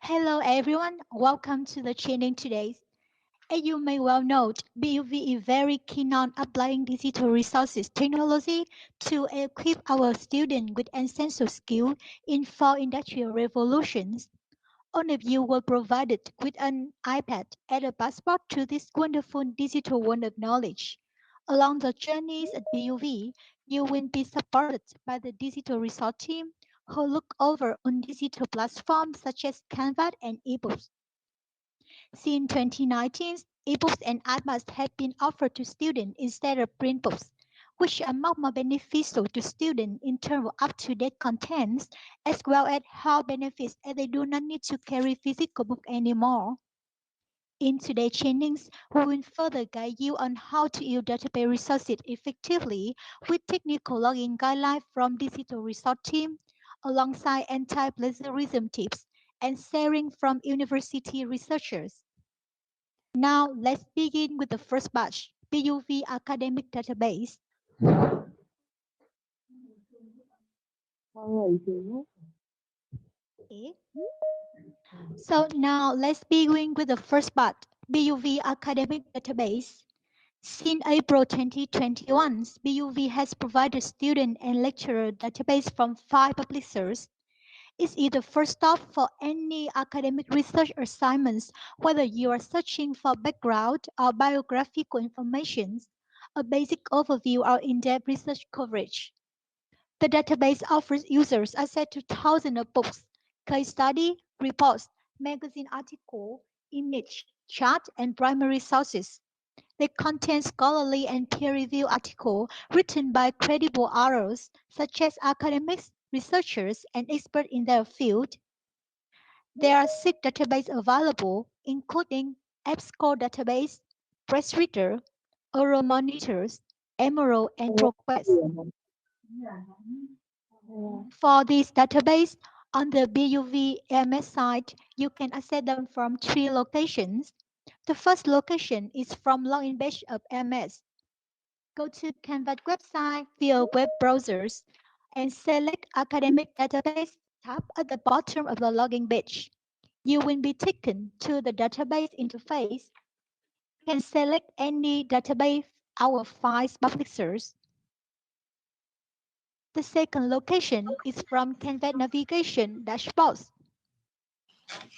Hello everyone, welcome to the training today. As you may well note, BUV is very keen on applying digital resources technology to equip our students with essential skills in 4 industrial revolutions. All of you were provided with an iPad as a passport to this wonderful digital world of knowledge. Along the journeys at BUV, you will be supported by the digital resource team who look over on digital platforms such as Canva and eBooks. Since 2019, ebooks and iPads have been offered to students instead of print books, which are much more beneficial to students in terms of up-to-date contents, as well as health benefits as they do not need to carry physical book anymore. In today's trainings, we will further guide you on how to use database resources effectively with technical login guidelines from digital resource team, alongside anti-plagiarism tips and sharing from university researchers. Now, let's begin with the first batch, BUV Academic Database. Okay. So now, let's begin with the first batch, BUV Academic Database. Since April 2021, BUV has provided student and lecturer database from 5 publishers. It is the first stop for any academic research assignments, whether you are searching for background or biographical information, a basic overview or in-depth research coverage. The database offers users access to thousands of books, case study, reports, magazine articles, image, chart, and primary sources. They contain scholarly and peer-reviewed articles written by credible authors, such as academics, researchers, and experts in their field. There are 6 databases available, including EBSCO database, PressReader, Euromonitors, Emerald, and ProQuest. For this database, on the BUV AMS site, you can access them from 3 locations. The first location is from login page of AMS. Go to Canvas website via web browsers and select Academic Database tab at the bottom of the login page. You will be taken to the database interface. You can select any database our files publishers. The second location is from Canvas navigation dashboards.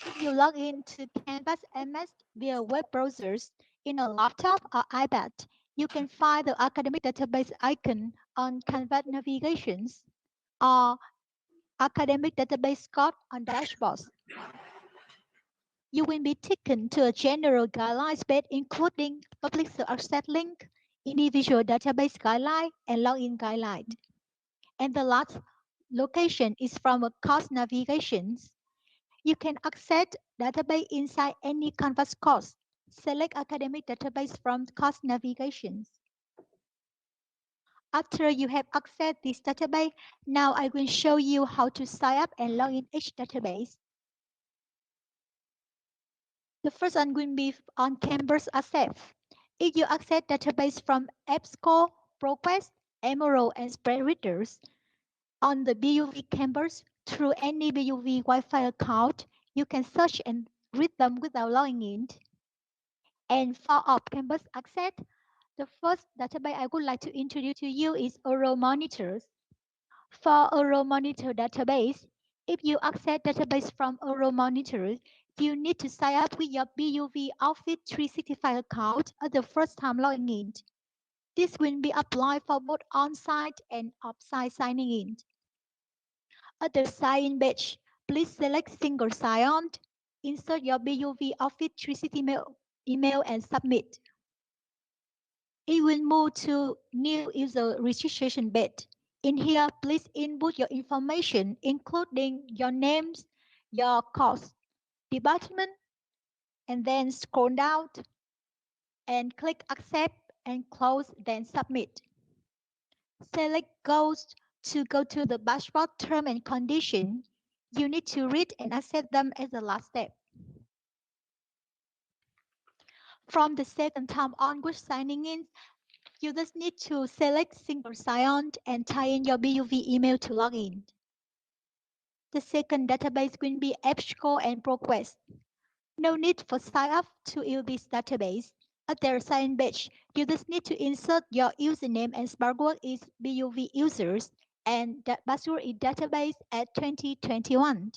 If you log in to Canvas MS via web browsers in a laptop or iPad, you can find the academic database icon on Canvas navigations or academic database code on dashboards. You will be taken to a general guidelines page including publisher access link, individual database guideline, and login guideline. And the last location is from a course navigations. You can access database inside any Canvas course. Select academic database from course navigations. After you have accessed this database, now I will show you how to sign up and log in each database. The first one will be on Canvas Access. If you access database from EBSCO, ProQuest, Emerald, and SpreadReaders on the BUV campus through any BUV Wi-Fi account, you can search and read them without logging in. And for off-campus access, the first database I would like to introduce to you is Euromonitors. For Euromonitor database, if you access database from Euromonitor, you need to sign up with your BUV Office 365 account at the first time logging in. This will be applied for both on-site and off-site signing in. At the sign-in page, please select single sign-on, insert your BUV Office 365 email and submit. It will move to new user registration page. In here, please input your information, including your names, your course, department, and then scroll down and click accept and close, then submit. Select goals to go to the dashboard term and condition. You need to read and accept them as the last step. From the second time onward signing in, you just need to select single sign-on and tie in your BUV email to log in. The second database will be EBSCO and ProQuest. No need for sign up to use this database. At their sign page, users need to insert your username and password is BUV users and the password is database at 2021.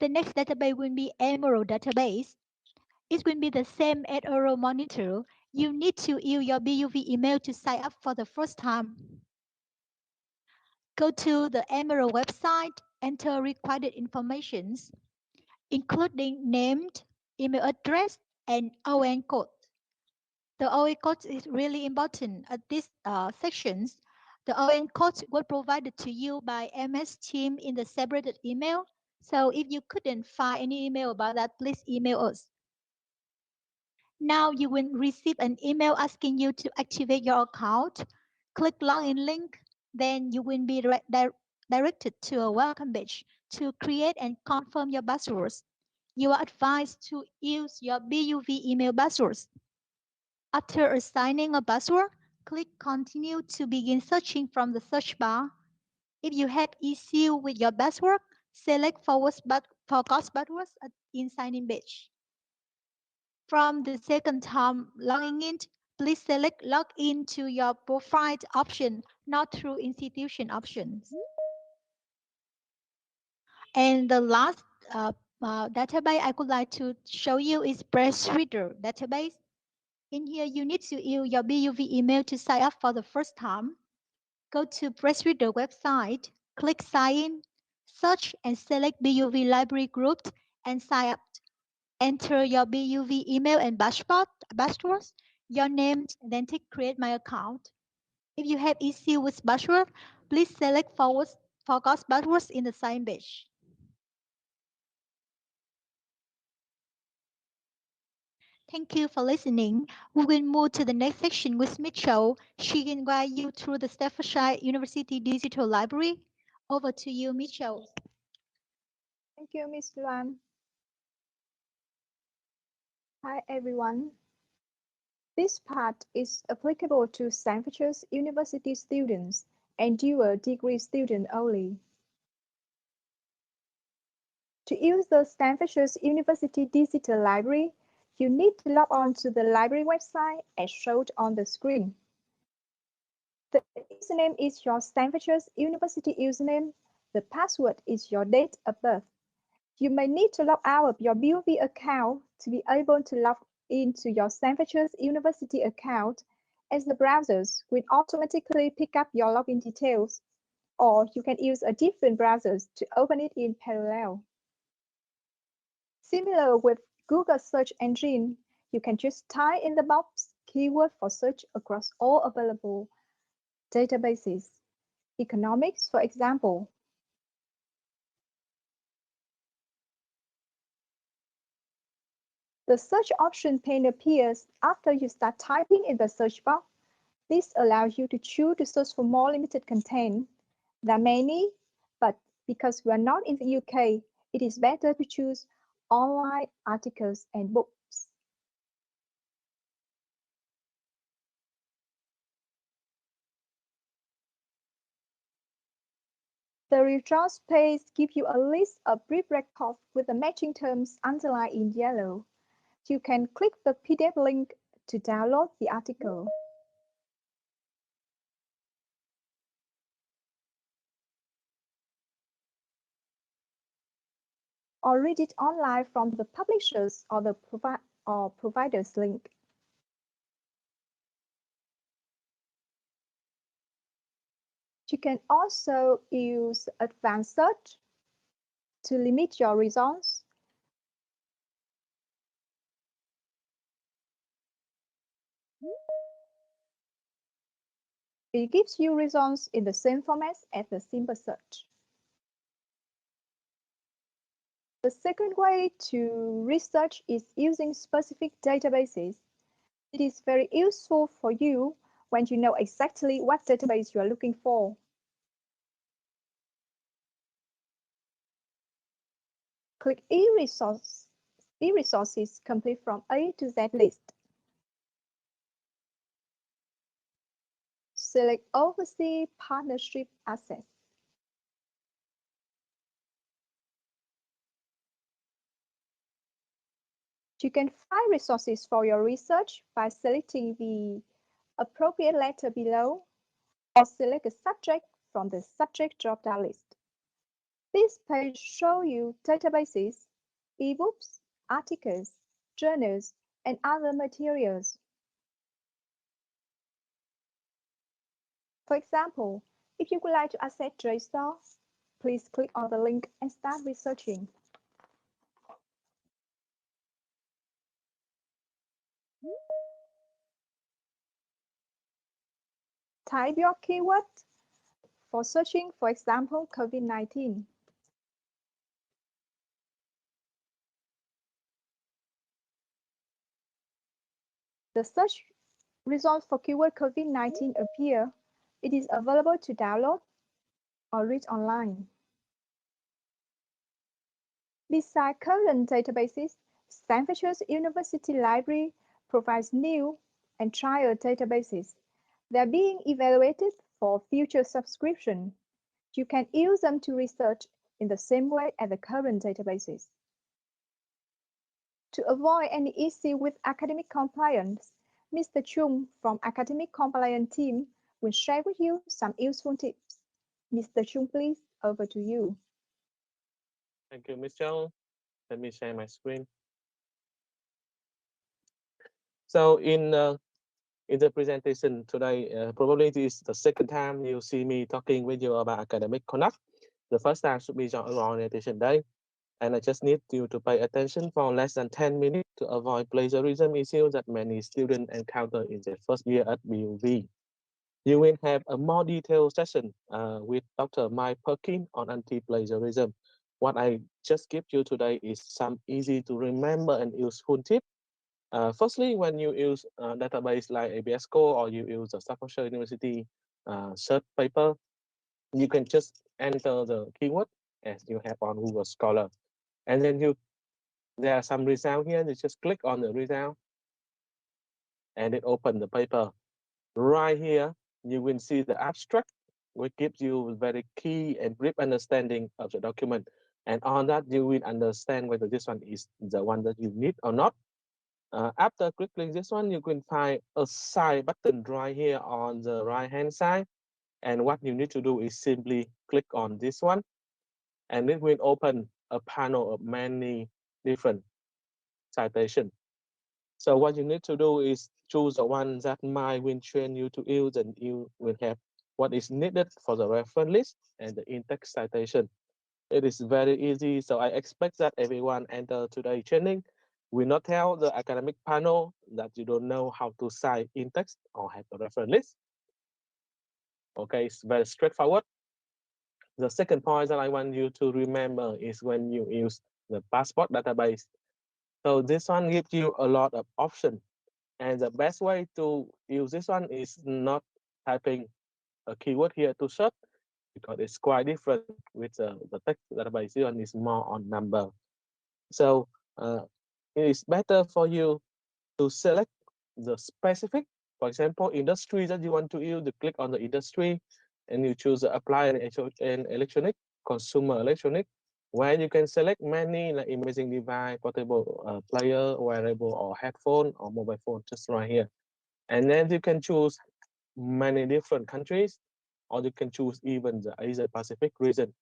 The next database will be Emerald database. It will be the same as Euromonitor. You need to use your BUV email to sign up for the first time. Go to the Emerald website, enter required information, including name, email address, and ON code. The ON code is really important at this sections. The ON code was provided to you by MS Team in the separated email. So if you couldn't find any email about that, please email us. Now you will receive an email asking you to activate your account. Click login link, then you will be directed to a welcome page to create and confirm your passwords. You are advised to use your BUV email passwords. After assigning a password, click continue to begin searching from the search bar. If you have issue with your password, select forgot passwords in sign-in page. From the second time logging in, please select log in to your profile option, not through institution options. And the last database I would like to show you is PressReader database. In here, you need to use your BUV email to sign up for the first time. Go to PressReader website, click sign in, search and select BUV library group and sign up. Enter your BUV email and passwords, your name, then click create my account. If you have issue with password, please select forgot passwords in the sign page. Thank you for listening. We will move to the next section with Mitchell. She can guide you through the Staffordshire University Digital Library. Over to you, Mitchell. Thank you, Ms. Luan. Hi, everyone. This part is applicable to Staffordshire University students and dual degree students only. To use the Staffordshire University Digital Library, you need to log on to the library website as shown on the screen. The username is your Staffordshire University username. The password is your date of birth. You may need to log out of your BUV account to be able to log into your Staffordshire University account, as the browsers will automatically pick up your login details, or you can use a different browser to open it in parallel. Similar with Google search engine, you can just type in the box keyword for search across all available databases. Economics, for example. The search option pane appears after you start typing in the search box. This allows you to choose to search for more limited content. There are many, but because we are not in the UK, it is better to choose online articles and books. The results page gives you a list of brief records with the matching terms underlined in yellow. You can click the PDF link to download the article. Or read it online from the publishers or the provider's link. You can also use advanced search to limit your results. It gives you results in the same format as the simple search. The second way to research is using specific databases. It is very useful for you when you know exactly what database you are looking for. Click e-resources complete from A to Z list. Select Overseas Partnership Access. You can find resources for your research by selecting the appropriate letter below or select a subject from the subject drop-down list. This page shows you databases, ebooks, articles, journals, and other materials. For example, if you would like to access JSTOR, please click on the link and start researching. Type your keyword for searching, for example, COVID-19. The search results for keyword COVID-19 appear. It is available to download or read online. Besides current databases, Stanford University Library provides new and trial databases. They are being evaluated for future subscription. You can use them to research in the same way as the current databases. To avoid any issue with academic compliance, Mr. Chung from Academic Compliance Team will share with you some useful tips. Mr. Chung, please, over to you. Thank you, Ms. Châu. Let me share my screen. So in the presentation today, probably this is the second time you see me talking with you about Academic Connect. The first time should be your orientation day. And I just need you to pay attention for less than 10 minutes to avoid plagiarism issues that many students encounter in their first year at BUV. You will have a more detailed session with Dr. Mike Perkin on anti-plagiarism. What I just give you today is some easy to remember and useful tip. Firstly, when you use a database like ABSCO or you use a Staffordshire University search paper, you can just enter the keyword as you have on Google Scholar. And then there are some results here. You just click on the result and it open the paper. Right here, you will see the abstract, which gives you very key and brief understanding of the document. And on that, you will understand whether this one is the one that you need or not. After clicking this one, you can find a side button right here on the right-hand side. And what you need to do is simply click on this one, and it will open a panel of many different citations. So what you need to do is choose the one that might will train you to use, and you will have what is needed for the reference list and the in-text citation. It is very easy, so I expect that everyone enter today's training will not tell the academic panel that you don't know how to cite in-text or have a reference list. Okay, it's very straightforward. The second point that I want you to remember is when you use the passport database. So this one gives you a lot of options. And the best way to use this one is not typing a keyword here to search, because it's quite different with the text database. This one is more on number. So it is better for you to select the specific, for example, industry that you want to use. You click on the industry and you choose the appliance and electronic, consumer electronic, where you can select many like imaging device, portable player, wearable or headphone or mobile phone just right here. And then you can choose many different countries, or you can choose even the Asia Pacific region.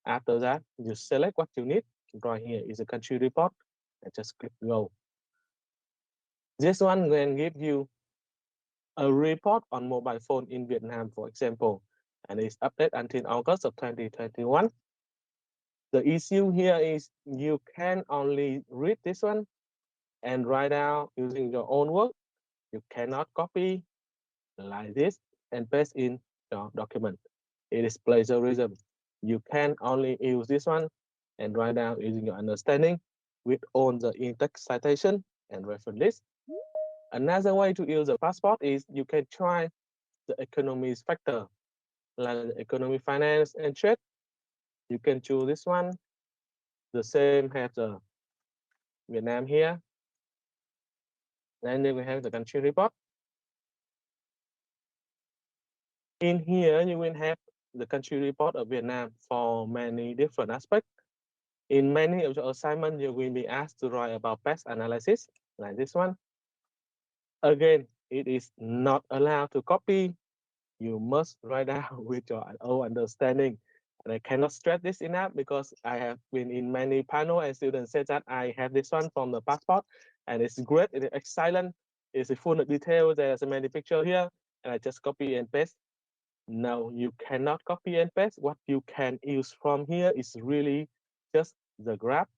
After that, you select what you need. Right here is a country report, and just click go. This one will give you a report on mobile phone in Vietnam, for example, and it's updated until August of 2021. The issue here is you can only read this one and write down using your own work. You cannot copy like this and paste in your document. It is plagiarism. You can only use this one and write down using your understanding with all the in-text citation and reference list. Another way to use the passport is you can try the economies factor, like the economy, finance, and trade. You can choose this one. The same have the Vietnam here. Then we have the country report. In here, you will have the country report of Vietnam for many different aspects. In many of your assignments, you will be asked to write about pest analysis, like this one. Again, it is not allowed to copy. You must write down with your own understanding. And I cannot stress this enough because I have been in many panel and students said that I have this one from the passport and it's great, it's excellent, it's full of detail, there's many picture here, and I just copy and paste. No, you cannot copy and paste. What you can use from here is really just the graph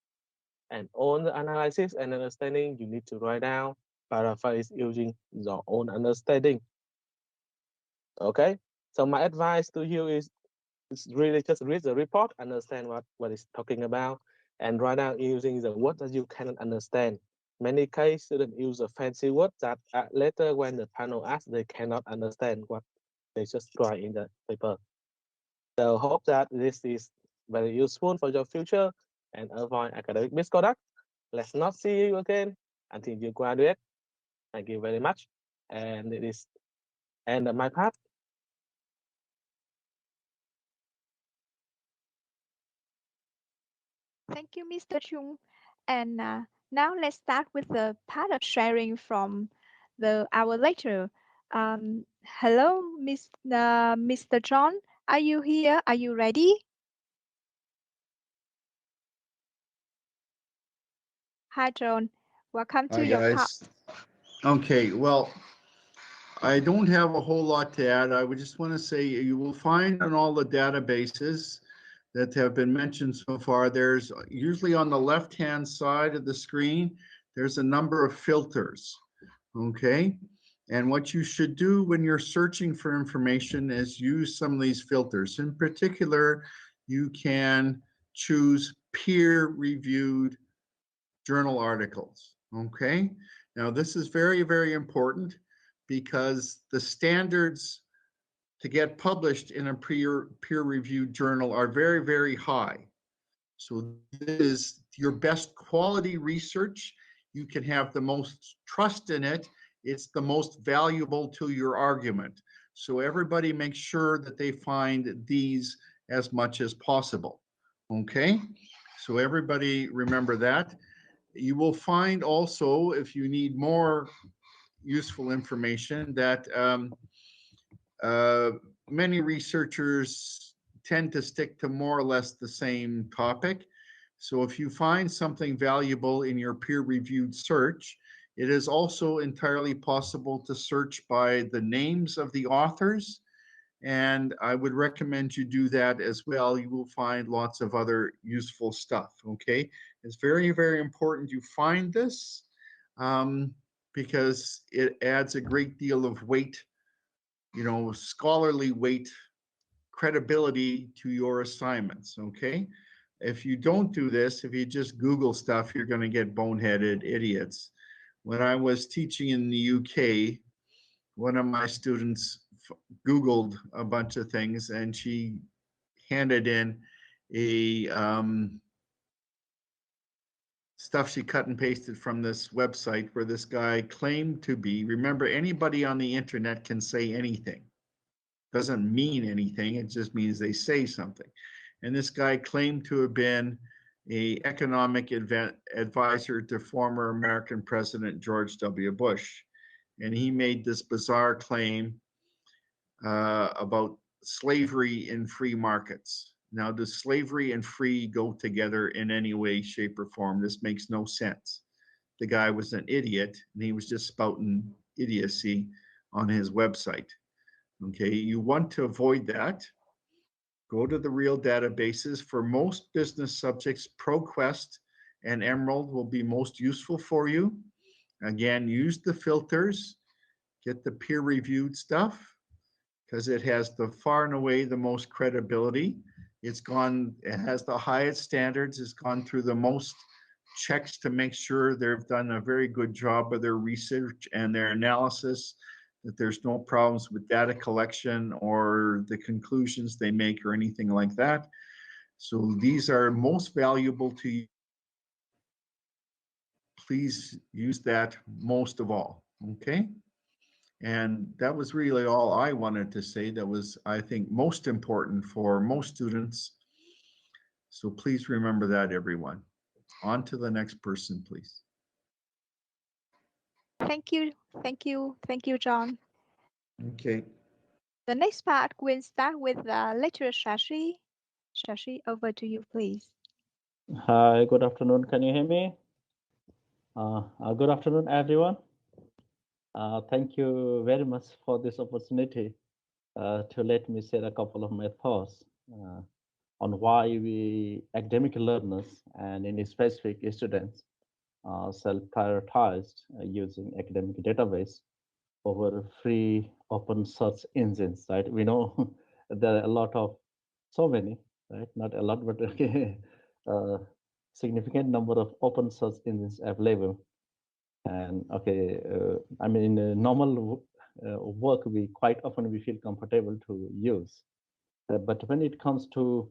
and all the analysis and understanding you need to write down, paraphrase using your own understanding. Okay, so my advice to you is really just read the report, understand what it's talking about, and write down using the word that you cannot understand. Many cases students use a fancy word that later when the panel asks, they cannot understand what they just write in the paper. So hope that this is very useful for your future and avoid academic misconduct. Let's not see you again until you graduate. Thank you very much. And it is end of my part. Thank you, Mr. Chung. And now let's start with the part of sharing from our lecturer. Hello, Mr. John. Are you here? Are you ready? Hi, John. Welcome to Hi, your part. guys. Okay, well, I don't have a whole lot to add. I would just want to say you will find on all the databases that have been mentioned so far, there's usually on the left-hand side of the screen, there's a number of filters, okay? And what you should do when you're searching for information is use some of these filters. In particular, you can choose peer-reviewed journal articles, okay? Now, this is very, very important because the standards to get published in a peer-reviewed journal are very, very high. So this is your best quality research. You can have the most trust in it. It's the most valuable to your argument. So everybody makes sure that they find these as much as possible, okay? So everybody remember that. You will find also, if you need more useful information, that uh, many researchers tend to stick to more or less the same topic. So if you find something valuable in your peer-reviewed search, it is also entirely possible to search by the names of the authors. And I would recommend you do that as well. You will find lots of other useful stuff, okay? It's very, very important you find this because it adds a great deal of weight, scholarly weight, credibility to your assignments, okay? If you don't do this, if you just Google stuff, you're going to get boneheaded idiots. When I was teaching in the UK, one of my students Googled a bunch of things and she handed in a stuff she cut and pasted from this website where this guy claimed to be, remember, anybody on the internet can say anything. Doesn't mean anything, it just means they say something. And this guy claimed to have been a economic advisor to former American President George W. Bush. And he made this bizarre claim about slavery in free markets. Now, does slavery and free go together in any way, shape, or form? This makes no sense. The guy was an idiot and he was just spouting idiocy on his website. Okay, you want to avoid that. Go to the real databases. For most business subjects, ProQuest and Emerald will be most useful for you. Again, use the filters, get the peer-reviewed stuff, because it has the far and away the most credibility. It has the highest standards, it's gone through the most checks to make sure they've done a very good job of their research and their analysis, that there's no problems with data collection or the conclusions they make or anything like that. So these are most valuable to you. Please use that most of all, okay? And that was really all I wanted to say. That was, I think, most important for most students. So please remember that, everyone. On to the next person, please. Thank you. Thank you. Thank you, John. Okay. The next part will start with lecturer Shashi. Shashi, over to you, please. Hi, good afternoon. Can you hear me? Good afternoon, everyone. Thank you very much for this opportunity to let me share a couple of my thoughts on why we academic learners and in specific students self-prioritized using academic database over free open search engines, right? We know there are a lot of, so many, right? Not a lot, but significant number of open search engines available. And okay, I mean, in a normal work, we quite often we feel comfortable to use. But when it comes to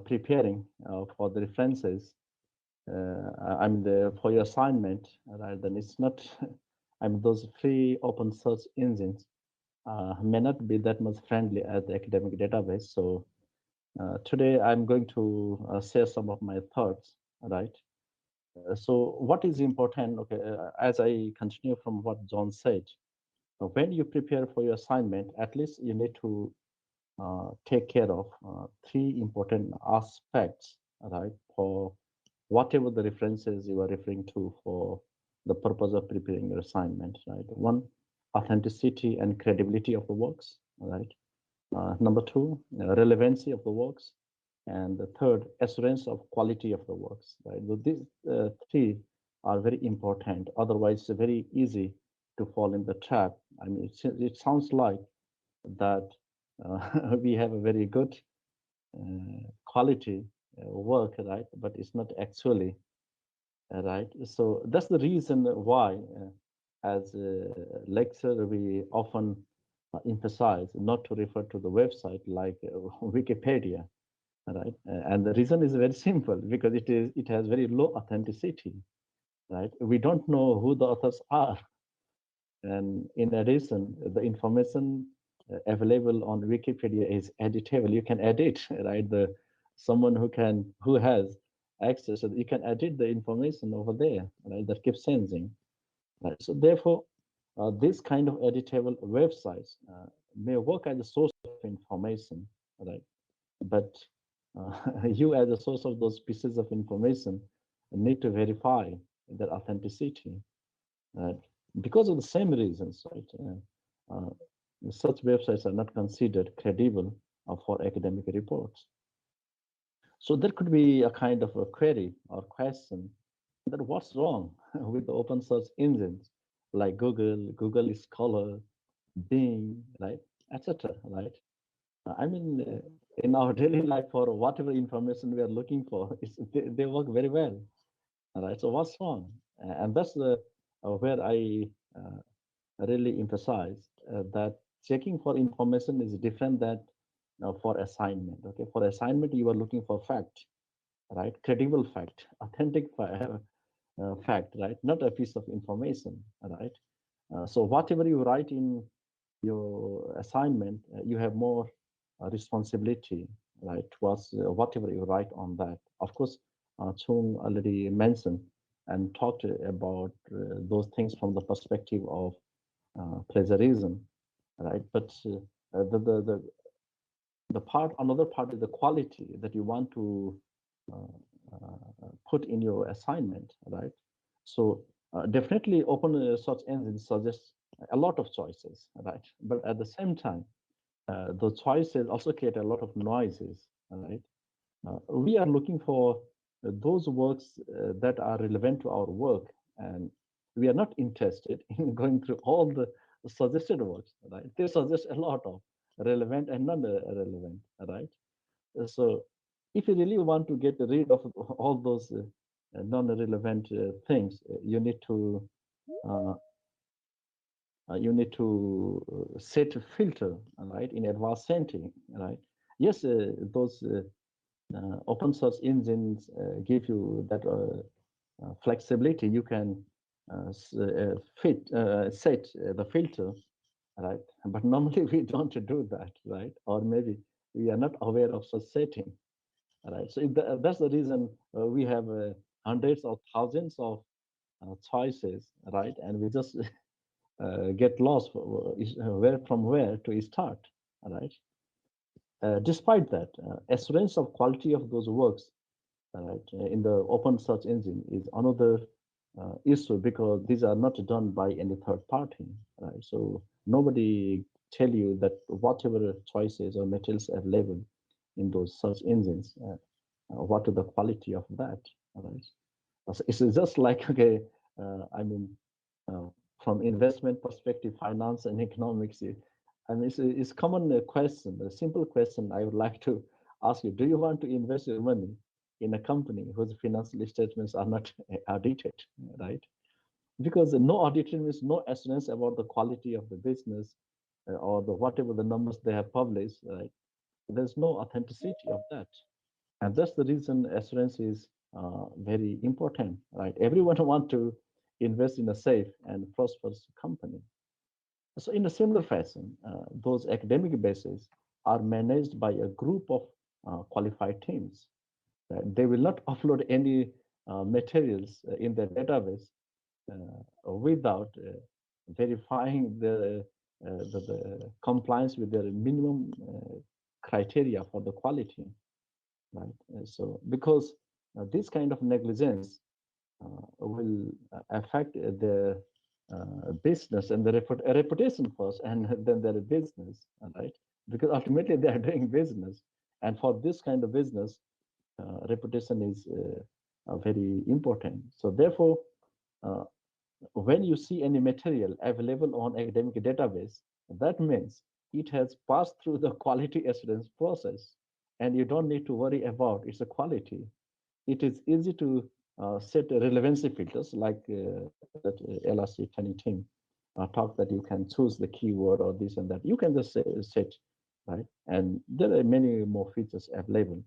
preparing for the references, I mean, for your assignment, right, then it's not, I mean, those free open search engines may not be that much friendly as the academic database. So today I'm going to share some of my thoughts, right? So what is important, okay, as I continue from what John said, when you prepare for your assignment, at least you need to take care of three important aspects, right, for whatever the references you are referring to for the purpose of preparing your assignment, right? One, authenticity and credibility of the works, right? Number two, relevancy of the works. And the third, assurance of quality of the works, right? So these three are very important. Otherwise, it's very easy to fall in the trap. I mean, it sounds like that we have a very good quality work, right? But it's not actually, right? So that's the reason why, as a lecturer, we often emphasize not to refer to the website like Wikipedia, right? And the reason is very simple, because it has very low authenticity, right? We don't know who the authors are, and in addition, the information available on Wikipedia is editable. You can edit, right? The someone who has access, so you can edit the information over there, right? That keeps changing, right? So therefore, this kind of editable websites may work as a source of information, right? But you, as a source of those pieces of information, need to verify their authenticity, right? Because of the same reasons, right? Such websites are not considered credible for academic reports. So there could be a kind of a query or question that what's wrong with the open source engines like Google Scholar, Bing, right, etc., right? I mean, in our daily life, for whatever information we are looking for, they work very well. All right. So what's wrong? And that's where I really emphasize that checking for information is different than for assignment. Okay. For assignment, you are looking for fact, right? Credible fact, authentic fact, right? Not a piece of information, right? So whatever you write in your assignment, you have more responsibility, right, towards whatever you write on that. Of course, Chung already mentioned and talked about those things from the perspective of plagiarism, right? But the part, another part is the quality that you want to put in your assignment, right? So definitely open search engines suggest a lot of choices, right? But at the same time, the choices also create a lot of noises, right? We are looking for those works that are relevant to our work, and we are not interested in going through all the suggested works, right? They suggest a lot of relevant and non-relevant, right? So if you really want to get rid of all those non-relevant things, you need to set a filter, right, in advanced setting, right? Yes, those open source engines give you that flexibility. You can set the filter, right? But normally we don't do that, right? Or maybe we are not aware of such setting, right? So if that's the reason we have hundreds or thousands of choices, right? And we just get lost where from where to start, right? Despite that, assurance of quality of those works, right, in the open search engine is another issue, because these are not done by any third party, right? So nobody tell you that whatever choices or materials available in those search engines, what is the quality of that, right? So it's just like, okay, I mean, uh, from investment perspective, finance and economics, I mean, it's common question, a simple question I would like to ask you. Do you want to invest your money in a company whose financial statements are not audited, right? Because no audited means no assurance about the quality of the business or the whatever the numbers they have published, right? There's no authenticity of that. And that's the reason assurance is very important, right? Everyone wants to invest in a safe and prosperous company. So in a similar fashion, those academic bases are managed by a group of qualified teams. They will not upload any materials in their database without verifying the compliance with their minimum criteria for the quality, right? So because this kind of negligence will affect the business and the reputation first, and then their business, right? Because ultimately they are doing business, and for this kind of business, reputation is very important. So therefore, uh, when you see any material available on academic database, that means it has passed through the quality assurance process, and you don't need to worry about its quality. It is easy to set relevancy filters like that LRC training team talk, that you can choose the keyword or this and that. You can just set, right? And there are many more features available,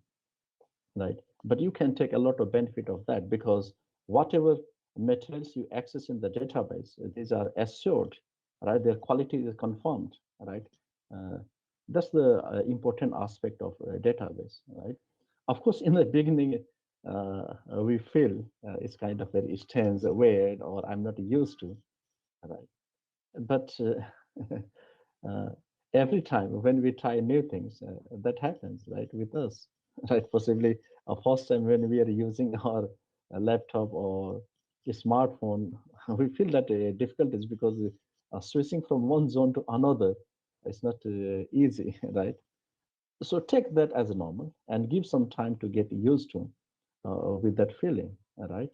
right? But you can take a lot of benefit of that, because whatever materials you access in the database, these are assured, right? Their quality is confirmed, right? Uh, that's the important aspect of a database, right? Of course, in the beginning, we feel it's kind of very strange, weird, or I'm not used to, right? But uh, every time when we try new things, that happens, right, with us, right? Possibly a first time when we are using our laptop or a smartphone, we feel that difficulties, because switching from one zone to another is not easy, right? So take that as normal and give some time to get used to with that feeling, right?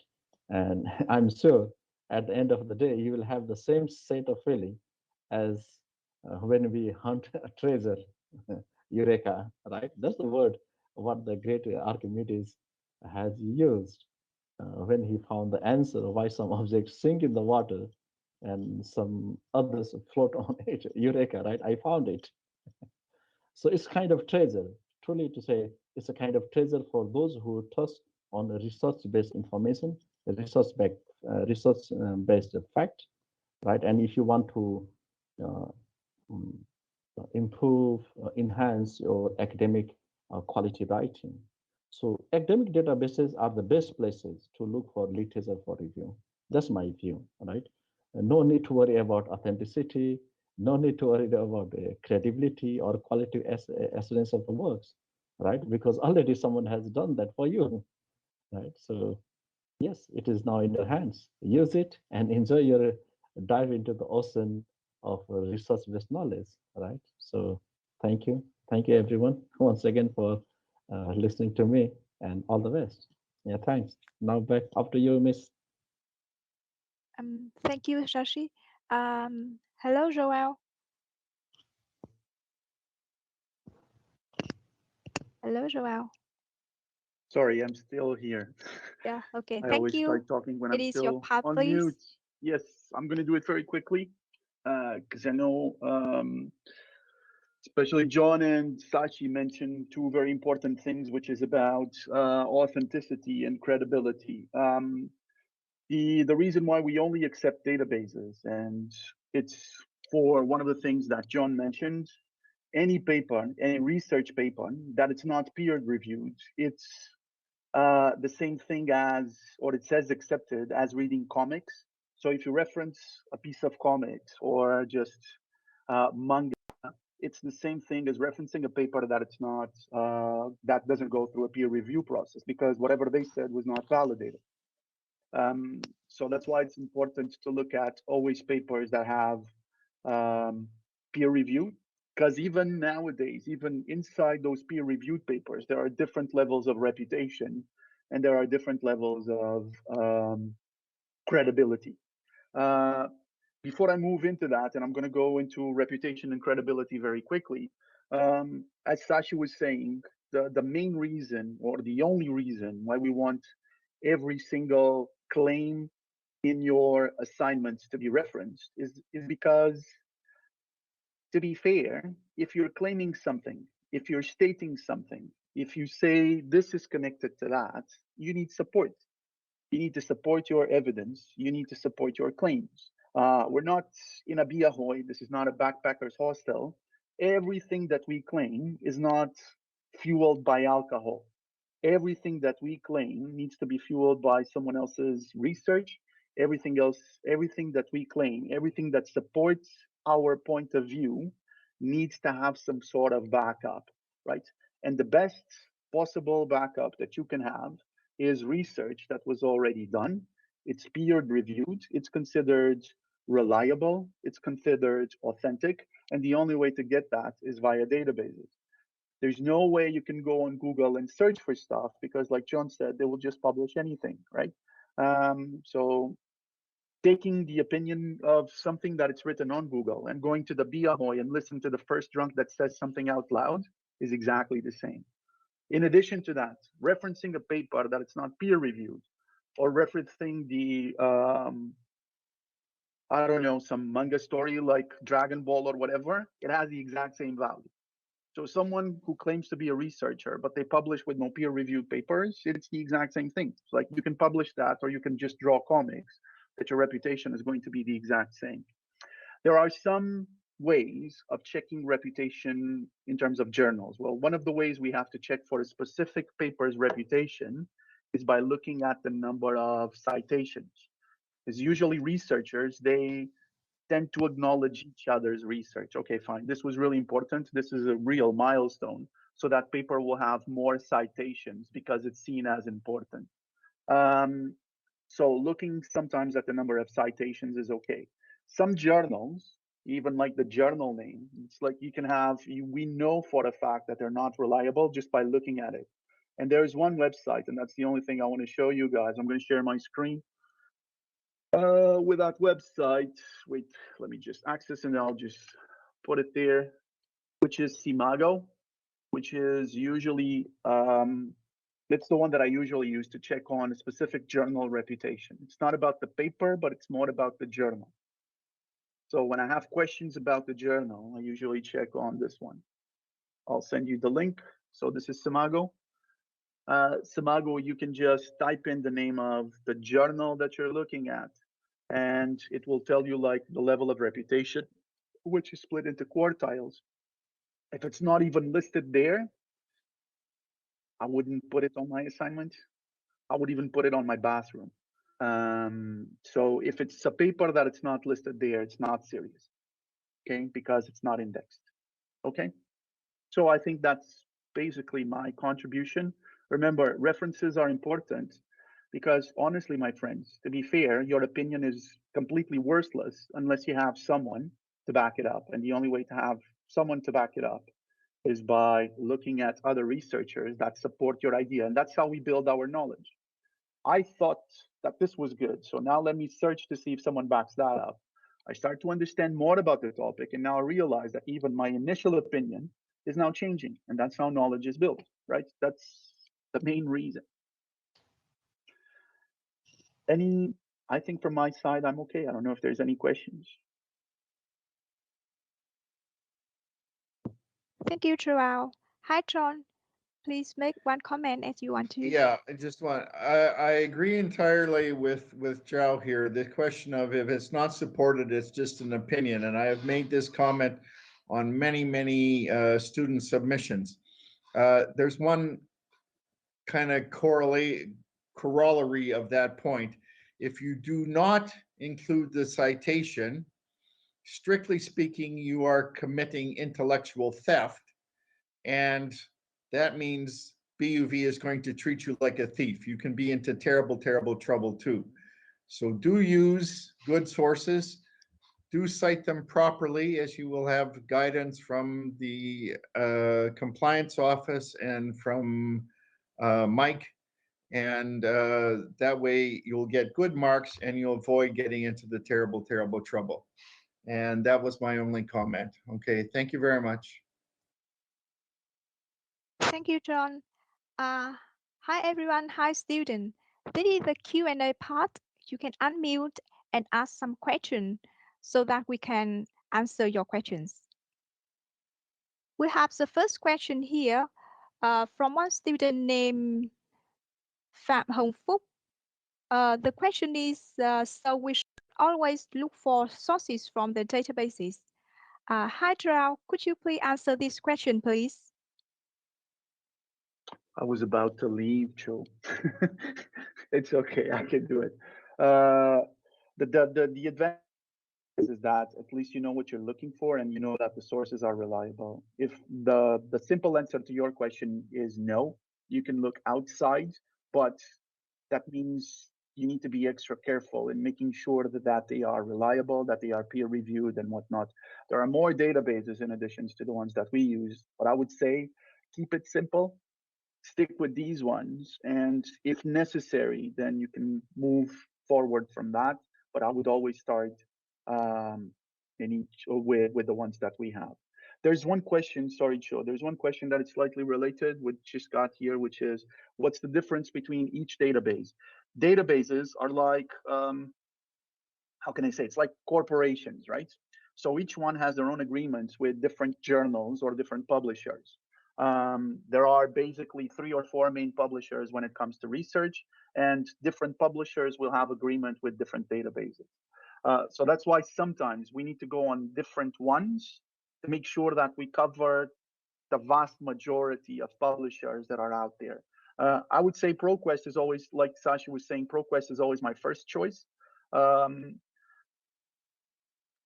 And I'm sure at the end of the day, you will have the same set of feeling as when we hunt a treasure, eureka, right? That's the word what the great Archimedes has used when he found the answer why some objects sink in the water and some others float on it. Eureka, right? I found it. So it's kind of treasure, truly to say, it's a kind of treasure for those who trust on research-based information, research-based fact, right? And if you want to uh, mm, improve, enhance your academic quality writing. So academic databases are the best places to look for literature for review. That's my view, right? No need to worry about authenticity, no need to worry about credibility or quality assurance of the works, right? Because already someone has done that for you, right? So yes, it is now in your hands. Use it and enjoy your dive into the ocean of research-based knowledge, right? So thank you everyone once again for listening to me, and all the best. Yeah, thanks. Now back up to you, Miss. Thank you, Shashi. Hello, Joel. Hello, Joel. Sorry, I'm still here. Yeah, okay. I Thank always you. start talking when It I'm is your still part, on please. mute. Yes, I'm going to do it very quickly because I know especially John and Sachi mentioned two very important things, which is about authenticity and credibility. The reason why we only accept databases, and it's for one of the things that John mentioned, any paper, any research paper that it's not peer reviewed, it's the same thing as, or it says accepted as reading comics. So if you reference a piece of comics or just manga, it's the same thing as referencing a paper that it's not, that doesn't go through a peer review process, because whatever they said was not validated. So that's why it's important to look at always papers that have peer review, because even nowadays, even inside those peer reviewed papers, there are different levels of reputation and there are different levels of credibility. Before I move into that, and I'm going to go into reputation and credibility very quickly, as Sashi was saying, the main reason or the only reason why we want every single claim in your assignments to be referenced is because, to be fair, if you're claiming something, if you're stating something, if you say this is connected to that, you need support. You need to support your evidence. You need to support your claims. We're not in a Biahoy. This is not a backpackers hostel. Everything that we claim is not fueled by alcohol. Everything that we claim needs to be fueled by someone else's research. Everything else, everything that we claim, everything that supports our point of view needs to have some sort of backup, right? And the best possible backup that you can have is research that was already done. It's peer reviewed. It's considered reliable. It's considered authentic. And the only way to get that is via databases. There's no way you can go on Google and search for stuff because, like John said, they will just publish anything, right? So taking the opinion of something that it's written on Google and going to the Biahoy and listen to the first drunk that says something out loud is exactly the same. In addition to that, referencing a paper that it's not peer reviewed or referencing the, I don't know, some manga story like Dragon Ball or whatever, it has the exact same value. So someone who claims to be a researcher, but they publish with no peer-reviewed papers, it's the exact same thing. It's like you can publish that or you can just draw comics, that your reputation is going to be the exact same. There are some ways of checking reputation in terms of journals. Well, one of the ways we have to check for a specific paper's reputation is by looking at the number of citations. Because usually researchers, they tend to acknowledge each other's research. Okay, fine, this was really important. This is a real milestone. So that paper will have more citations because it's seen as important. So looking sometimes at the number of citations is okay. Some journals, even like the journal name, it's like you can have, we know for a fact that they're not reliable just by looking at it. And there's one website, and that's the only thing I want to show you guys. I'm going to share my screen. With that website, wait, let me just access and I'll just put it there, which is Simago, which is usually, it's the one that I usually use to check on a specific journal reputation. It's not about the paper, but it's more about the journal. So when I have questions about the journal, I usually check on this one. I'll send you the link. So this is Simago. Simago, you can just type in the name of the journal that you're looking at, and it will tell you like the level of reputation, which is split into quartiles. If it's not even listed there, I wouldn't put it on my assignment. I would even put it on my bathroom. So if it's a paper that it's not listed there, it's not serious, okay? Because it's not indexed, okay? So I think that's basically my contribution. Remember, references are important because honestly, my friends, to be fair, your opinion is completely worthless unless you have someone to back it up. And the only way to have someone to back it up is by looking at other researchers that support your idea. And that's how we build our knowledge. I thought that this was good. So now let me search to see if someone backs that up. I start to understand more about the topic. And now I realize that even my initial opinion is now changing. And that's how knowledge is built, right? That's the main reason. I think from my side, I'm okay. I don't know if there's any questions. Thank you, Joao. Hi, John. Please make one comment as you want to. Yeah, I agree entirely with Joao here. The question of if it's not supported, it's just an opinion. And I have made this comment on many student submissions. There's one kind of corollary of that point. If you do not include the citation, strictly speaking, you are committing intellectual theft, and that means BUV is going to treat you like a thief. You can be into terrible trouble too. So do use good sources. Do cite them properly, as you will have guidance from the compliance office and from Mike. And that way you'll get good marks and you'll avoid getting into the terrible trouble. And that was my only comment. Okay, thank you very much. Thank you, John. Hi everyone, hi student. This is the Q&A part. You can unmute and ask some questions so that we can answer your questions. We have the first question here from one student named Phạm Hồng Phúc. The question is, so we should always look for sources from the databases. Hi, Zhao, could you please answer this question, please? I was about to leave, Joe. It's okay, I can do it. The advantage is that at least you know what you're looking for and you know that the sources are reliable. If the simple answer to your question is no, you can look outside, but that means you need to be extra careful in making sure that they are reliable, that they are peer reviewed and whatnot. There are more databases in addition to the ones that we use, but I would say keep it simple, stick with these ones, and if necessary, then you can move forward from that. But I would always start with the ones that we have. There's one question, sorry, Cho, there's one question that is slightly related, which just got here, which is, what's the difference between each database? Databases are like, how can I say, it's like corporations, right? So each one has their own agreements with different journals or different publishers. There are basically 3 or 4 main publishers when it comes to research, and different publishers will have agreement with different databases. So that's why sometimes we need to go on different ones to make sure that we cover the vast majority of publishers that are out there. I would say ProQuest is always, like Sasha was saying, ProQuest is always my first choice.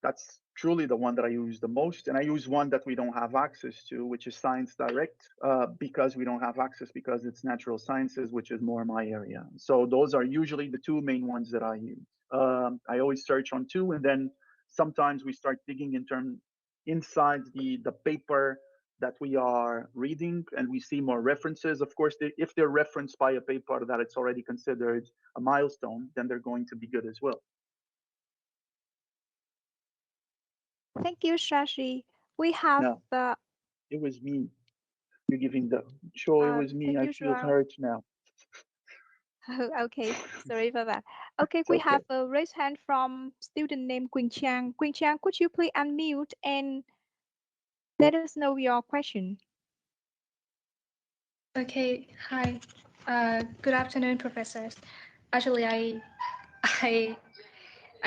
That's truly the one that I use the most. And I use one that we don't have access to, which is Science Direct, because we don't have access because it's natural sciences, which is more my area. So those are usually the 2 main ones that I use. I always search on 2, and then sometimes we start digging inside the paper that we are reading, and we see more references. Of course, if they're referenced by a paper that it's already considered a milestone, then they're going to be good as well. Thank you, Shashi. We have No, it was me. You're giving the show. It was me. I feel hurt now. Okay, sorry for that. Okay, we have a raised hand from student named Quỳnh Trang. Quỳnh Trang, could you please unmute and let us know your question? Okay, hi. Good afternoon, professors. Actually, I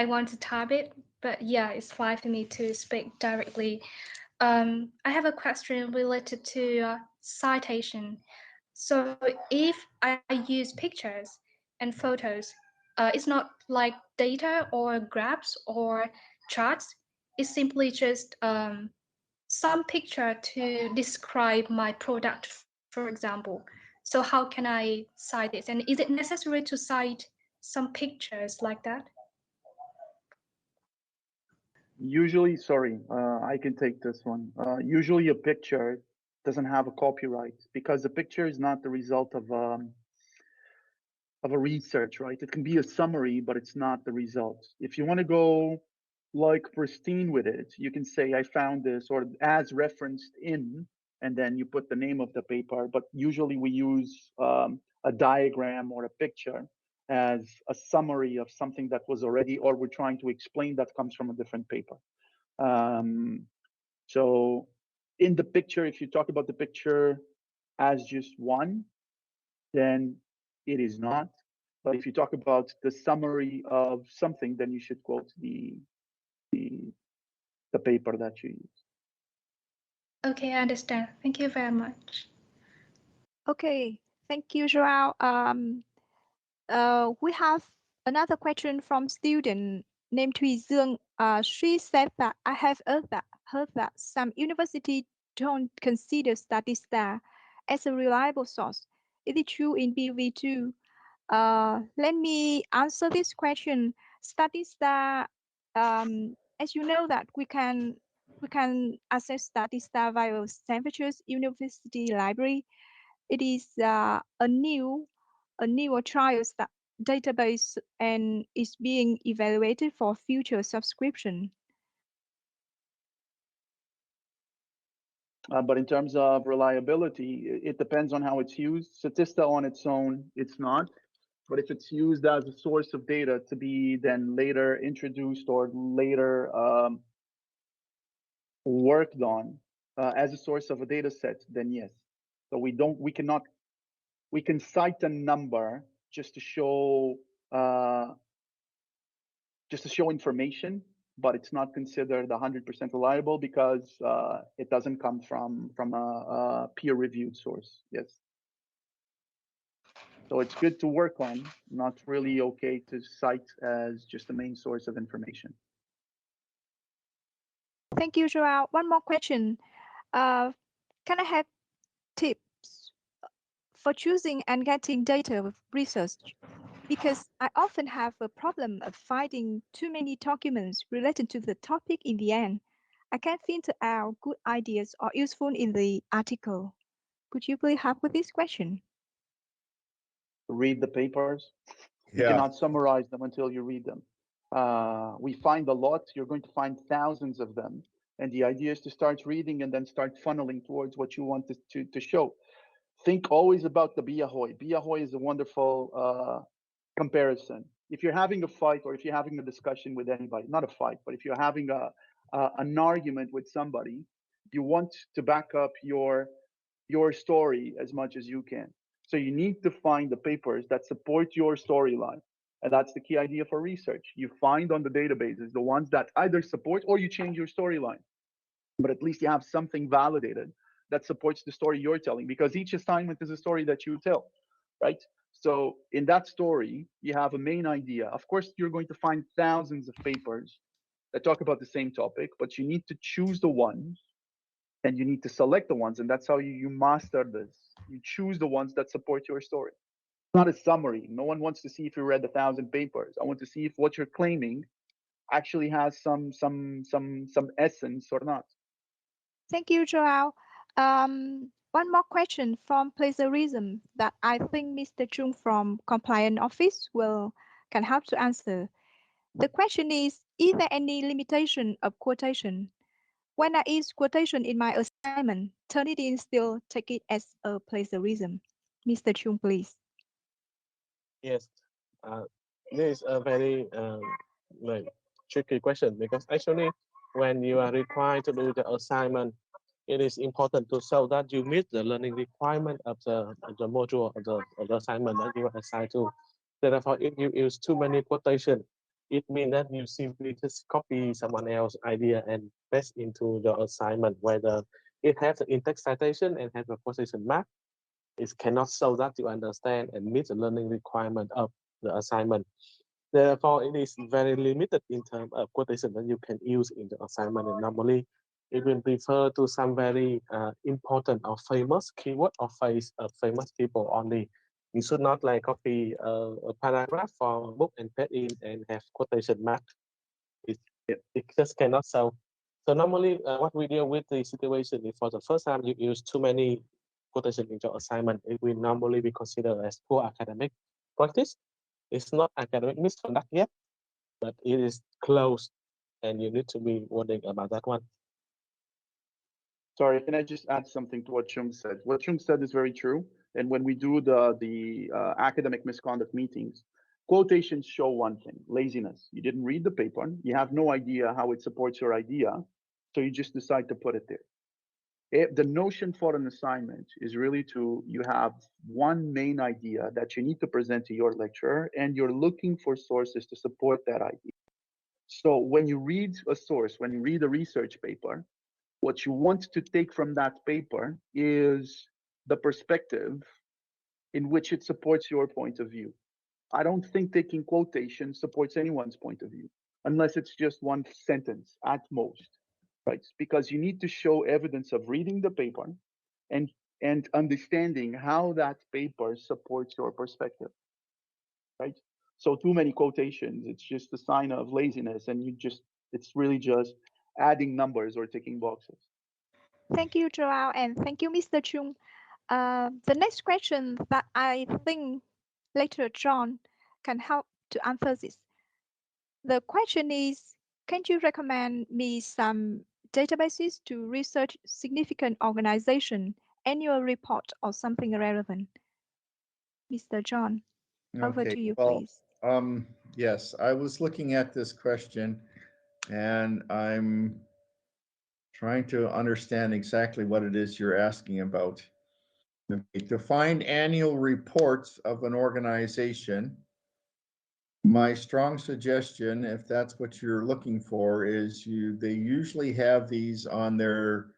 want to type it, but yeah, it's fine for me to speak directly. I have a question related to citation. So if I use pictures and photos, it's not like data or graphs or charts. It's simply just some picture to describe my product, for example. So how can I cite this? And is it necessary to cite some pictures like that? Usually, sorry, I can take this one. Usually a picture doesn't have a copyright because the picture is not the result of a research, right? It can be a summary, but it's not the result. If you want to go like pristine with it, you can say, I found this, or as referenced in, and then you put the name of the paper. But usually we use a diagram or a picture as a summary of something that was already, or we're trying to explain that comes from a different paper. So in the picture, if you talk about the picture as just one, then it is not. But if you talk about the summary of something, then you should quote the paper that you use. Okay, I understand. Thank you very much. Okay, thank you, Joao. We have another question from student named Thuy Dương. She said that I have heard that some universities don't consider Statista as a reliable source. Is it true in BV too? Let me answer this question. Statista, as you know that we can access Statista via Stanford University Library. It is a newer trial database and is being evaluated for future subscription. But in terms of reliability, it depends on how it's used. Statista on its own, it's not. But if it's used as a source of data to be then later introduced or later worked on as a source of a data set, then yes. So we can cite a number just to show information, but it's not considered 100% reliable because it doesn't come from a peer-reviewed source. Yes. So it's good to work on, not really okay to cite as just the main source of information. Thank you, Joao. One more question. Can I have tips for choosing and getting data with research? Because I often have a problem of finding too many documents related to the topic in the end. I can't filter out good ideas or useful in the article. Could you please help with this question? Read the papers. You Yeah. cannot summarize them until you read them. We find a lot. You're going to find thousands of them. And the idea is to start reading and then start funneling towards what you want to show. Think always about the Biahoy. Biahoy is a wonderful comparison. If you're having a fight or if you're having a discussion with anybody, not a fight, but if you're having an argument with somebody, you want to back up your story as much as you can. So you need to find the papers that support your storyline. And that's the key idea for research. You find on the databases the ones that either support or you change your storyline. But at least you have something validated that supports the story you're telling, because each assignment is a story that you tell, right? So in that story, you have a main idea. Of course, you're going to find thousands of papers that talk about the same topic, but you need to choose the ones and you need to select the ones. And that's how you master this. You choose the ones that support your story. It's not a summary. No one wants to see if you read 1,000 papers. I want to see if what you're claiming actually has some essence or not. Thank you, Joao. One more question from plagiarism that I think Mr. Chung from Compliance Office can help to answer. The question is there any limitation of quotation? When I use quotation in my assignment, Turnitin still take it as a plagiarism. Mr. Chung, please. Yes, this is a very like tricky question, because actually when you are required to do the assignment, it is important to show that you meet the learning requirement of the module of the assignment that you are assigned to. Therefore, if you use too many quotation, it means that you simply just copy someone else's idea and paste into your assignment, whether it has the in-text citation and has a quotation mark. It cannot show that you understand and meet the learning requirement of the assignment. Therefore, it is very limited in terms of quotation that you can use in the assignment. And normally, it will refer to some very important or famous keyword or famous people only. You should not like copy a paragraph from a book and paste in and have quotation mark. It just cannot show. So normally, what we deal with the situation is for the first time you use too many quotation in your assignment, it will normally be considered as poor academic practice. It's not academic misconduct yet, but it is close, and you need to be warning about that one. Sorry, can I just add something to what Chung said? What Chung said is very true. And when we do the academic misconduct meetings, quotations show one thing: laziness. You didn't read the paper. You have no idea how it supports your idea, so you just decide to put it there. The notion for an assignment is really you have one main idea that you need to present to your lecturer, and you're looking for sources to support that idea. So when you read a source, when you read a research paper, What you want to take from that paper is the perspective in which it supports your point of view. I don't think taking quotation supports anyone's point of view, unless it's just one sentence at most, right? Because you need to show evidence of reading the paper and understanding how that paper supports your perspective, right? So too many quotations, it's just a sign of laziness, and it's really just adding numbers or ticking boxes. Thank you, Joao, and thank you, Mr. Chung. The next question that I think later John can help to answer this. The question is, can you recommend me some databases to research significant organization, annual report, or something relevant? Mr. John, over Okay, to you, well, please. yes, I was looking at this question and I'm trying to understand exactly what it is you're asking about. Okay, to find annual reports of an organization, my strong suggestion, if that's what you're looking for, is they usually have these on their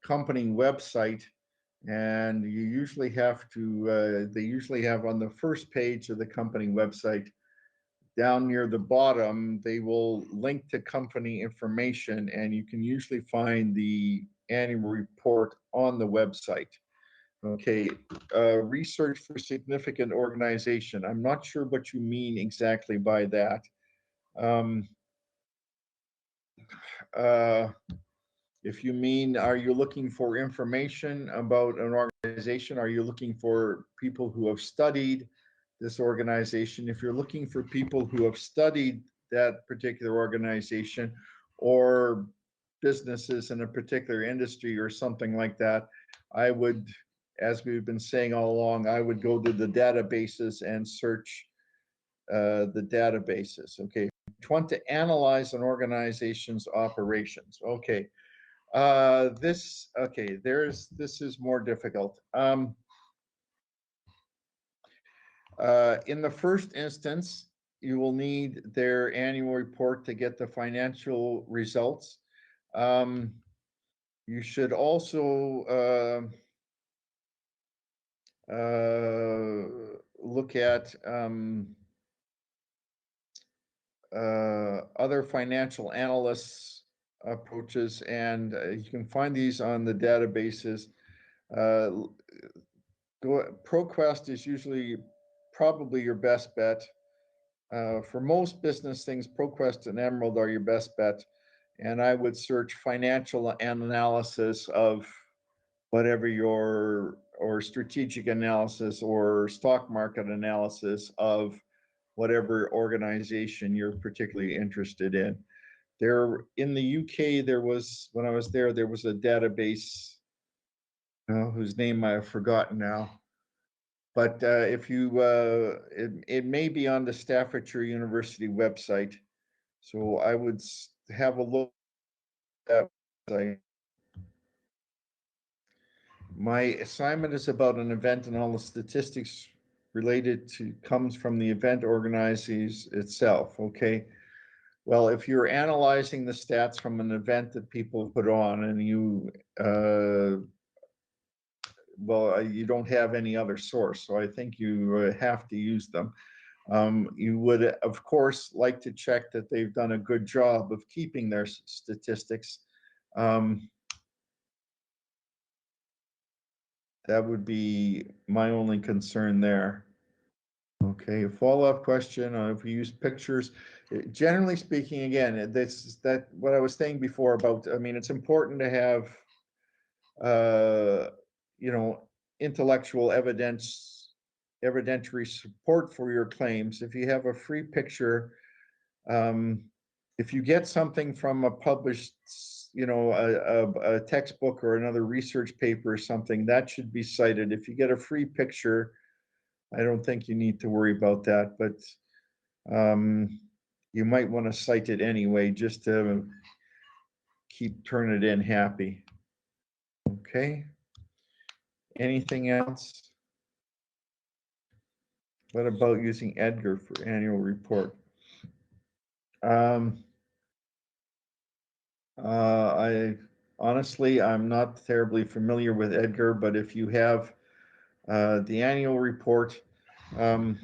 company website, and you usually have to, they usually have on the first page of the company website, down near the bottom, they will link to company information, and you can usually find the annual report on the website. Okay, research for significant organization. I'm not sure what you mean exactly by that. If you mean, are you looking for information about an organization? Are you looking for people who have studied this organization? If you're looking for people who have studied that particular organization or businesses in a particular industry or something like that, I would, as we've been saying all along, I would go to the databases and search the databases. Okay, if you want to analyze an organization's operations. Okay, this is more difficult. In the first instance, you will need their annual report to get the financial results. You should also look at other financial analysts approaches, and you can find these on the databases. ProQuest is usually probably your best bet. For most business things, ProQuest and Emerald are your best bet. And I would search financial analysis of whatever or strategic analysis or stock market analysis of whatever organization you're particularly interested in. There in the UK, when I was there was a database whose name I have forgotten now. But if you, it may be on the Staffordshire University website. So I would have a look at that website. My assignment is about an event, and all the statistics related to comes from the event organizers itself. Okay. Well, if you're analyzing the stats from an event that people put on, and you you don't have any other source, so I think you have to use them. You would, of course, like to check that they've done a good job of keeping their statistics. That would be my only concern there. Okay, a follow-up question, if we use pictures, generally speaking, again, what I was saying before about, I mean, it's important to have, intellectual evidentiary support for your claims. If you have a free picture, if you get something from a published, a textbook or another research paper or something, that should be cited. If you get a free picture, I don't think you need to worry about that, but you might want to cite it anyway, just to keep Turnitin happy. Okay. Anything else? What about using Edgar for annual report? I honestly, I'm not terribly familiar with Edgar, but if you have the annual report, I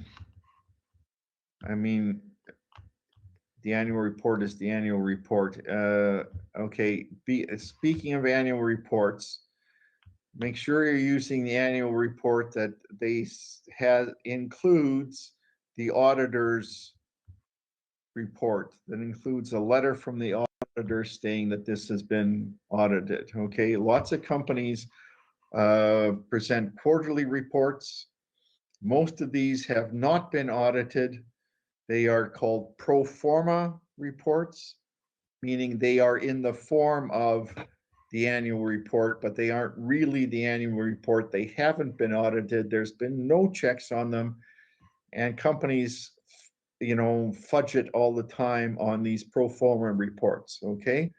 mean, the annual report is the annual report. Okay, speaking of annual reports, make sure you're using the annual report that includes the auditor's report, that includes a letter from the auditor stating that this has been audited. Okay, lots of companies present quarterly reports. Most of these have not been audited. They are called pro forma reports, meaning they are in the form of the annual report, but they aren't really the annual report. They haven't been audited. There's been no checks on them. And companies, fudge it all the time on these pro forma reports, okay?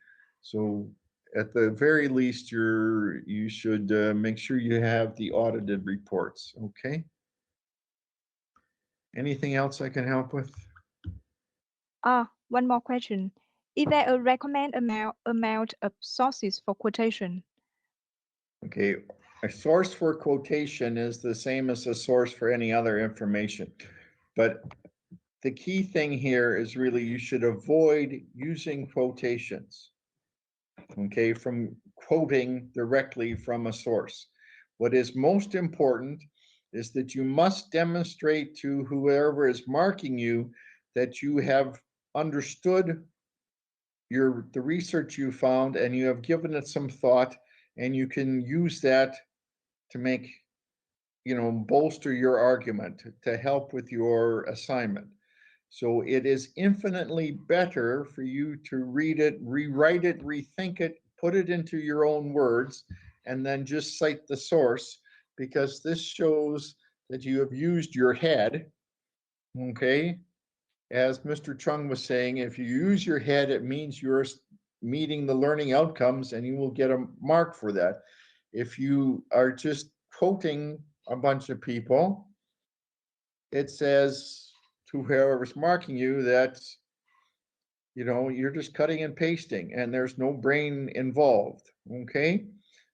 So at the very least, you should make sure you have the audited reports, okay? Anything else I can help with? One more question. Is there a recommended amount of sources for quotation? Okay, a source for quotation is the same as a source for any other information. But the key thing here is really you should avoid using quotations, okay, from quoting directly from a source. What is most important is that you must demonstrate to whoever is marking you that you have understood the research you found and you have given it some thought, and you can use that to make, bolster your argument, to help with your assignment. So it is infinitely better for you to read it, rewrite it, rethink it, put it into your own words, and then just cite the source, because this shows that you have used your head, okay? As Mr. Chung was saying, if you use your head, it means you're meeting the learning outcomes and you will get a mark for that. If you are just quoting a bunch of people, it says to whoever's marking you that, you're just cutting and pasting and there's no brain involved, okay?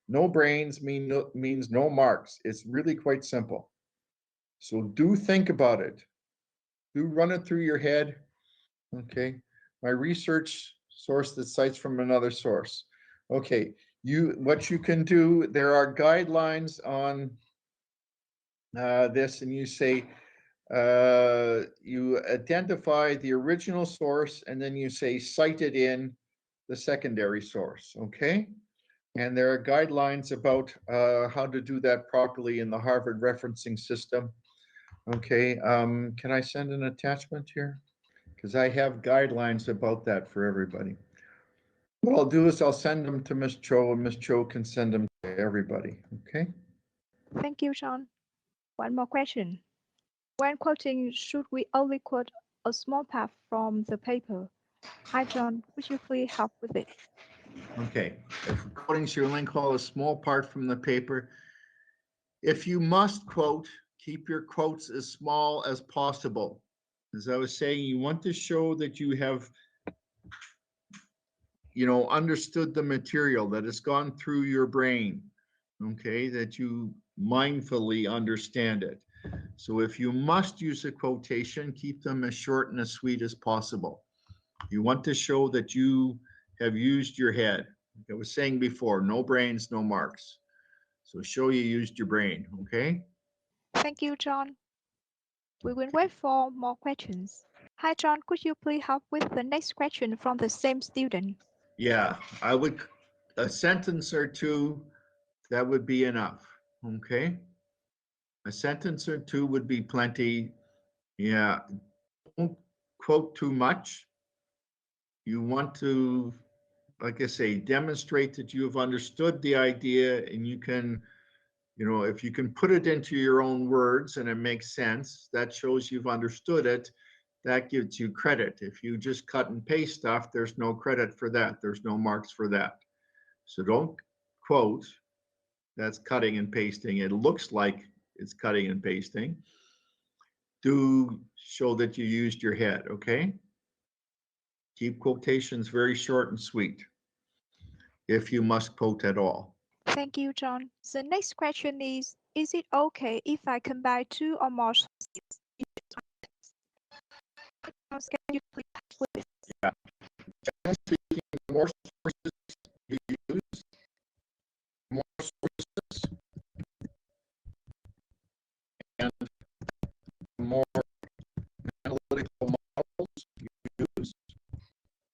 No brains means no marks. It's really quite simple. So do think about it. Do run it through your head. Okay, my research source that cites from another source. Okay, what you can do, there are guidelines on this, and you say, you identify the original source, and then you say cited in the secondary source, okay? And there are guidelines about how to do that properly in the Harvard referencing system. Okay, can I send an attachment here? Because I have guidelines about that for everybody. What I'll do is I'll send them to Ms. Cho, and Ms. Cho can send them to everybody, okay? Thank you, John. One more question. When quoting, should we only quote a small part from the paper? Hi, John. Would you please help with it? Okay, if we're quoting, should only call a small part from the paper. If you must quote, keep your quotes as small as possible. As I was saying, you want to show that you have, understood the material, that it's gone through your brain, okay, that you mindfully understand it. So if you must use a quotation, keep them as short and as sweet as possible. You want to show that you have used your head. Like I was saying before, no brains, no marks. So show you used your brain, okay? Thank you, John. We will wait for more questions. Hi, John. Could you please help with the next question from the same student? Yeah, a sentence or two, that would be enough, okay? A sentence or two would be plenty. Yeah, don't quote too much. You want to, like I say, demonstrate that you have understood the idea, and you can, if you can put it into your own words and it makes sense, that shows you've understood it. That gives you credit. If you just cut and paste stuff, there's no credit for that. There's no marks for that. So don't quote. That's cutting and pasting. It looks like it's cutting and pasting. Do show that you used your head, okay? Keep quotations very short and sweet. if you must quote at all. Thank you, John. The next question is it okay if I combine two or more sources? Can you please help with this? Generally speaking, the more sources you use, more sources and the more analytical models you use,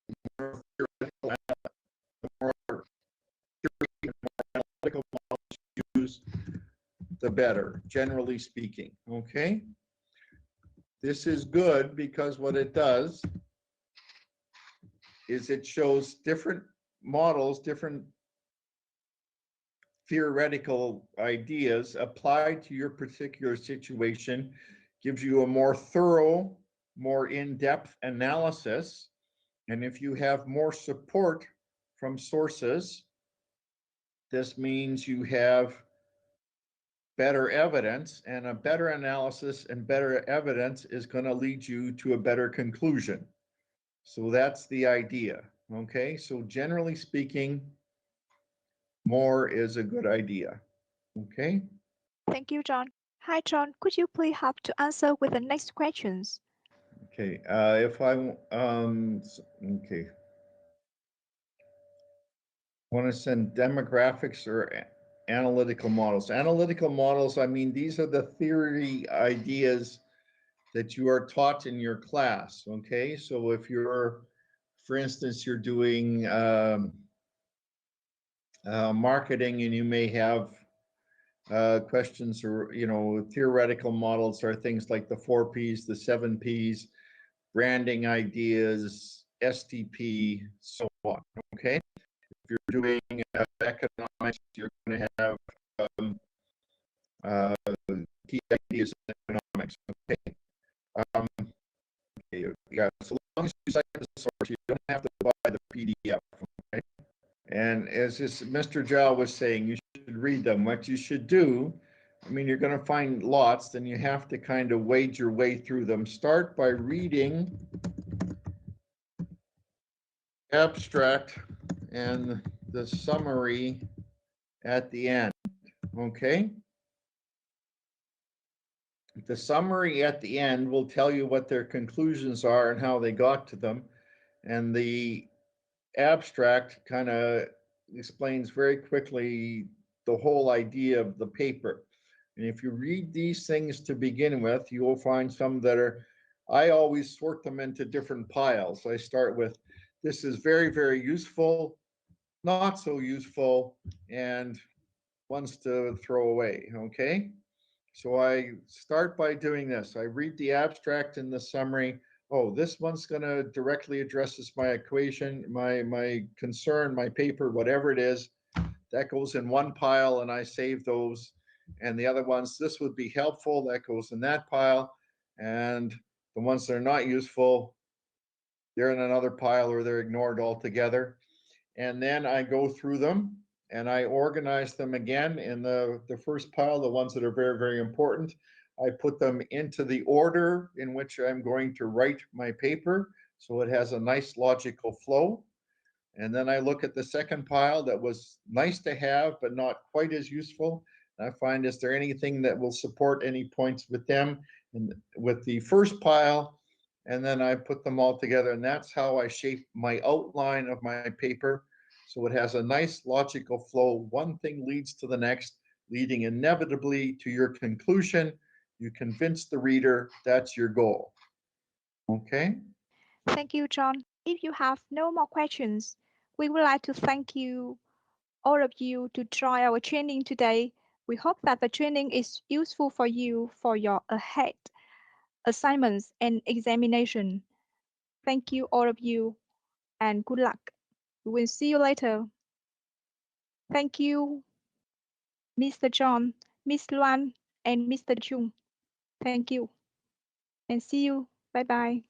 the more theoretical the more theory and more analytical models you use, the better, generally speaking. Okay? This is good because what it does is it shows different models, different theoretical ideas applied to your particular situation, gives you a more thorough, more in-depth analysis. And if you have more support from sources, this means you have better evidence, and a better analysis and better evidence is going to lead you to a better conclusion. So that's the idea. Okay, so generally speaking, more is a good idea. Okay. Thank you, John. Hi, John. Could you please help to answer with the next questions? Okay. If I okay, want to send demographics or analytical models. Analytical models, I mean, these are the theory ideas that you are taught in your class. Okay, so if you're, for instance, you're doing marketing and you may have questions or, you know, theoretical models are things like the 4 Ps, the 7 Ps, branding ideas, STP, so on. Okay. If you're doing economics, you're going to have key ideas in economics. Okay. Okay. Yeah. So long as you cite the source, you don't have to buy the PDF. Okay. And as Mr. Zhao was saying, you should read them. What you should do, I mean, you're going to find lots, then you have to kind of wade your way through them. Start by reading abstract and the summary at the end. Okay. The summary at the end will tell you what their conclusions are and how they got to them. And the abstract kind of explains very quickly the whole idea of the paper. And if you read these things to begin with, you will find some that are, I always sort them into different piles. I start with, this is very, very useful, not so useful, and ones to throw away, okay? So I start by doing this. I read the abstract and the summary. Oh, this one's going to directly addresses my equation, my concern, my paper, whatever it is. That goes in one pile and I save those. And the other ones, this would be helpful. That goes in that pile. And the ones that are not useful, they're in another pile or they're ignored altogether. And then I go through them and I organize them again in the first pile, the ones that are very, very important. I put them into the order in which I'm going to write my paper, so it has a nice logical flow. And then I look at the second pile that was nice to have, but not quite as useful. I find, is there anything that will support any points with them and with the first pile? And then I put them all together, and that's how I shape my outline of my paper. So it has a nice logical flow. One thing leads to the next, leading inevitably to your conclusion. You convince the reader that's your goal. Okay. Thank you, John. If you have no more questions, we would like to thank you, all of you, to join our training today. We hope that the training is useful for you for your ahead assignments and examination. Thank you, all of you, and good luck. We will see you later. Thank you, Mr. John, Miss Luan, and Mr. Chung. Thank you, and see you. Bye-bye.